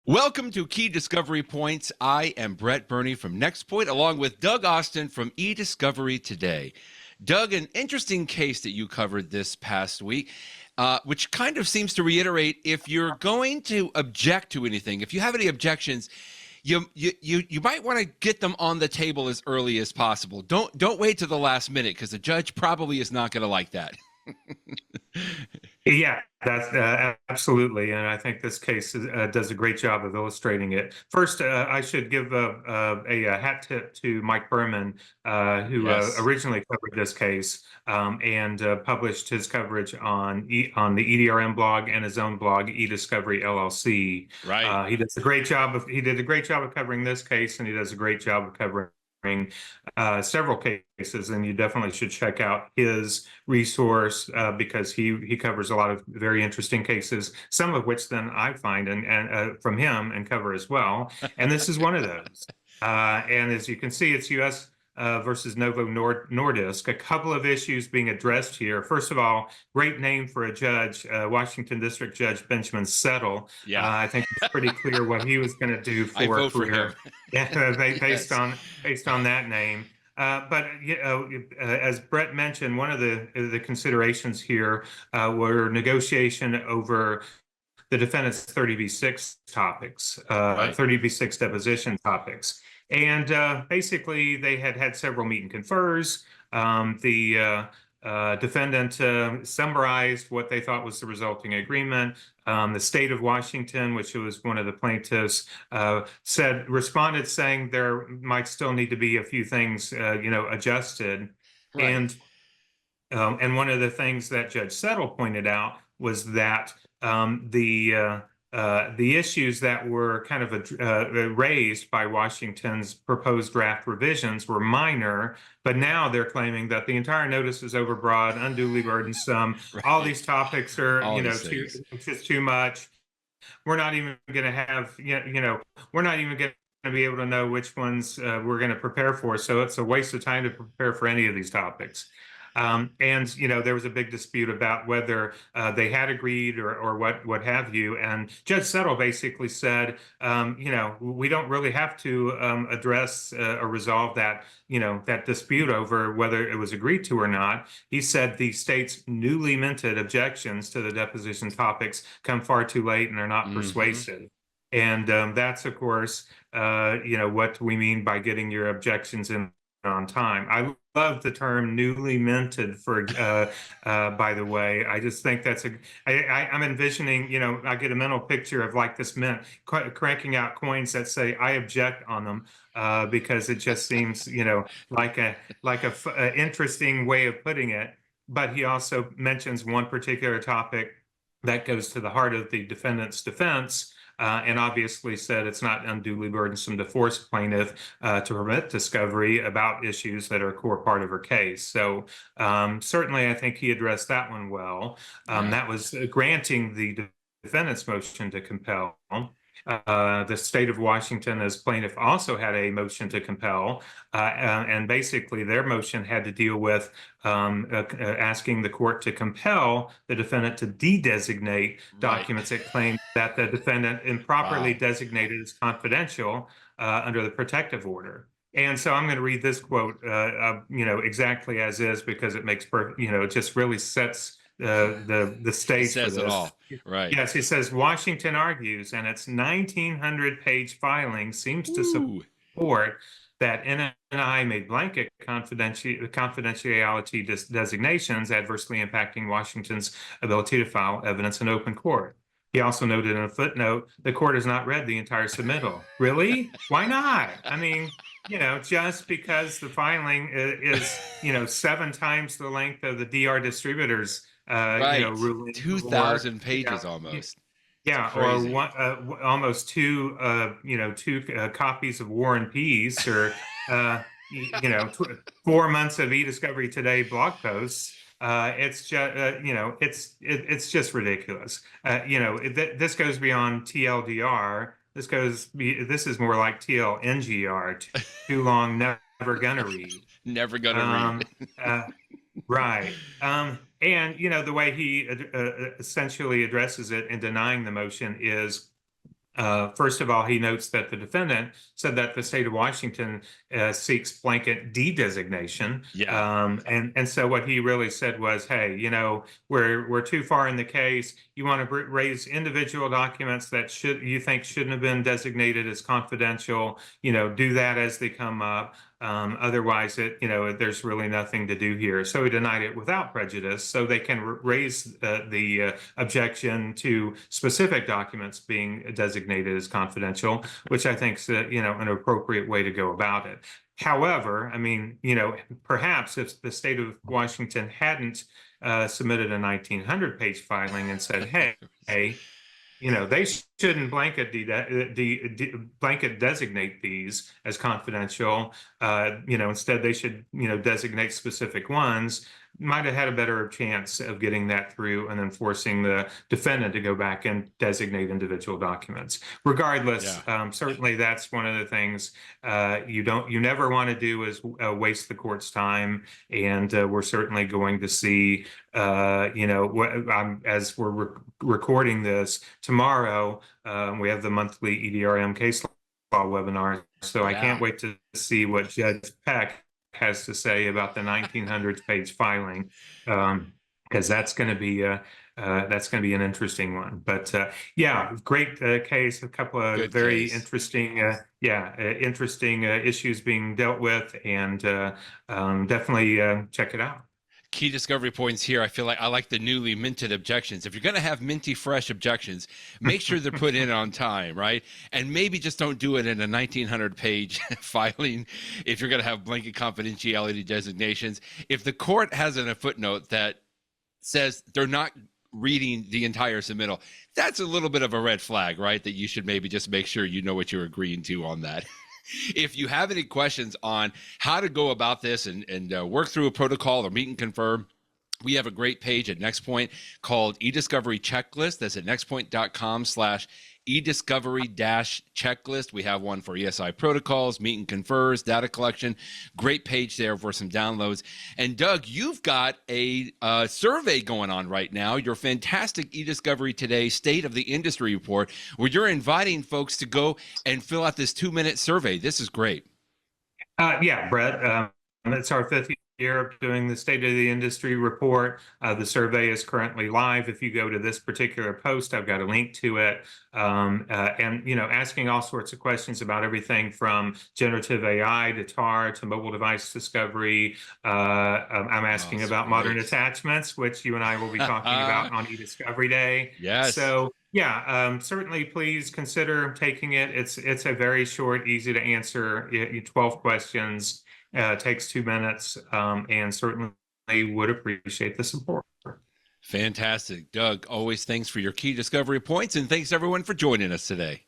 Welcome to Key Discovery Points. I am Brett Burney from Nextpoint, along with Doug Austin from eDiscovery Today. Doug, an interesting case that you covered this past week, which kind of seems to reiterate if you're going to object to anything, if you have any objections, you might want to get them on the table as early as possible. Don't wait to the last minute because the judge probably is not going to like that. Yeah, that's absolutely, and I think this case does a great job of illustrating it. First, I should give a hat tip to Mike Berman, who Yes. originally covered this case and published his coverage on the EDRM blog and his own blog, eDiscovery LLC. Right. He did a great job of covering this case, and he does a great job of covering several cases, and you definitely should check out his resource because he covers a lot of very interesting cases, some of which then I find and from him and cover as well. And this is one of those. And as you can see, it's U.S. Versus Novo Nordisk. A couple of issues being addressed here. First of all, great name for a judge, Washington District Judge Benjamin Settle. Yeah. I think it's pretty clear what he was going to do for I a vote for career. him. Yeah, based Yes. on that name. But as Brett mentioned, one of the considerations here were negotiation over the defendant's 30b6 topics, Right. 30b6 deposition topics. And basically, they had several meet and confers. The defendant summarized what they thought was the resulting agreement. The state of Washington, which was one of the plaintiffs, responded saying there might still need to be a few things, adjusted. Right. And one of the things that Judge Settle pointed out was that the issues that were kind of raised by Washington's proposed draft revisions were minor, but now they're claiming that the entire notice is overbroad, unduly burdensome. All Right. these topics are, All these things. just too much. We're not even going to have, we're not even going to be able to know which ones we're going to prepare for. So it's a waste of time to prepare for any of these topics. And there was a big dispute about whether they had agreed or what have you. And Judge Settle basically said, we don't really have to address or resolve that that dispute over whether it was agreed to or not. He said the state's newly minted objections to the deposition topics come far too late and are not persuasive. And that's, of course, what we mean by getting your objections in on time. I love the term newly minted by the way. I just think I'm envisioning, I get a mental picture of like this mint cranking out coins that say, I object on them, because it just seems, like a interesting way of putting it. But he also mentions one particular topic that goes to the heart of the defendant's defense, and obviously said it's not unduly burdensome to force plaintiff to permit discovery about issues that are a core part of her case. So certainly I think he addressed that one well. That was granting the defendant's motion to compel. The state of Washington, as plaintiff, also had a motion to compel, and basically their motion had to deal with asking the court to compel the defendant to de-designate documents that claimed that the defendant improperly designated as confidential under the protective order. And so I'm going to read this quote, exactly as is, because it makes it just really sets the stage for Says this. it all. Right. Yes, he says Washington argues, and its 1,900-page filing seems to support that NNI made blanket confidentiality designations adversely impacting Washington's ability to file evidence in open court. He also noted in a footnote, the court has not read the entire submittal. Really? Why not? I mean, just because the filing is, 7 times the length of the DR distributors ruling. 2,000 pages almost. Yeah, or almost two copies of War and Peace, or 4 months of eDiscovery Today blog posts. It's just it's just ridiculous. This goes beyond TLDR. This is more like TLNGR. Too long, never gonna read. Never gonna read. Right. And the way he essentially addresses it in denying the motion is First of all, he notes that the defendant said that the state of Washington seeks blanket de-designation. Yeah. And so what he really said was, hey, we're too far in the case. You want to raise individual documents that you think shouldn't have been designated as confidential, do that as they come up. Otherwise, there's really nothing to do here. So he denied it without prejudice, so they can raise the objection to specific documents being designated as confidential, which I think is an appropriate way to go about it. However, I mean, perhaps if the state of Washington hadn't submitted a 1900-page filing and said, hey, they shouldn't blanket blanket designate these as confidential. Instead they should, designate specific ones. Might have had a better chance of getting that through and then forcing the defendant to go back and designate individual documents. Regardless, certainly that's one of the things you never want to do is waste the court's time. And we're certainly going to see, as we're recording this tomorrow, we have the monthly EDRM case law webinar. So I can't wait to see what Judge Peck has to say about the 1900 page filing, because that's going to be an interesting one. But great case, a couple of Good very case. interesting issues being dealt with, and definitely check it out. Key discovery points here. I feel like I like the newly minted objections. If you're going to have minty fresh objections, make sure they're put in on time, right? And maybe just don't do it in a 1900 page filing if you're going to have blanket confidentiality designations. If the court has in a footnote that says they're not reading the entire submittal, that's a little bit of a red flag, right? That you should maybe just make sure you know what you're agreeing to on that. If you have any questions on how to go about this and work through a protocol or meet and confirm, we have a great page at Nextpoint called eDiscovery Checklist. That's at nextpoint.com/eDiscovery-checklist. We have one for ESI protocols, meet and confers, data collection. Great page there for some downloads. And Doug, you've got a survey going on right now, your fantastic eDiscovery Today State of the Industry Report, where you're inviting folks to go and fill out this 2-minute survey. This is great. Brett, it's our 5th year of doing the State of the Industry Report. The survey is currently live. If you go to this particular post, I've got a link to it. And asking all sorts of questions about everything from generative AI to TAR to mobile device discovery. I'm asking about modern attachments, which you and I will be talking about on eDiscovery Day. Yes. So certainly please consider taking it. It's a very short, easy to answer 12 questions. Takes 2 minutes, and certainly would appreciate the support. Fantastic. Doug, always thanks for your key discovery points, and thanks everyone for joining us today.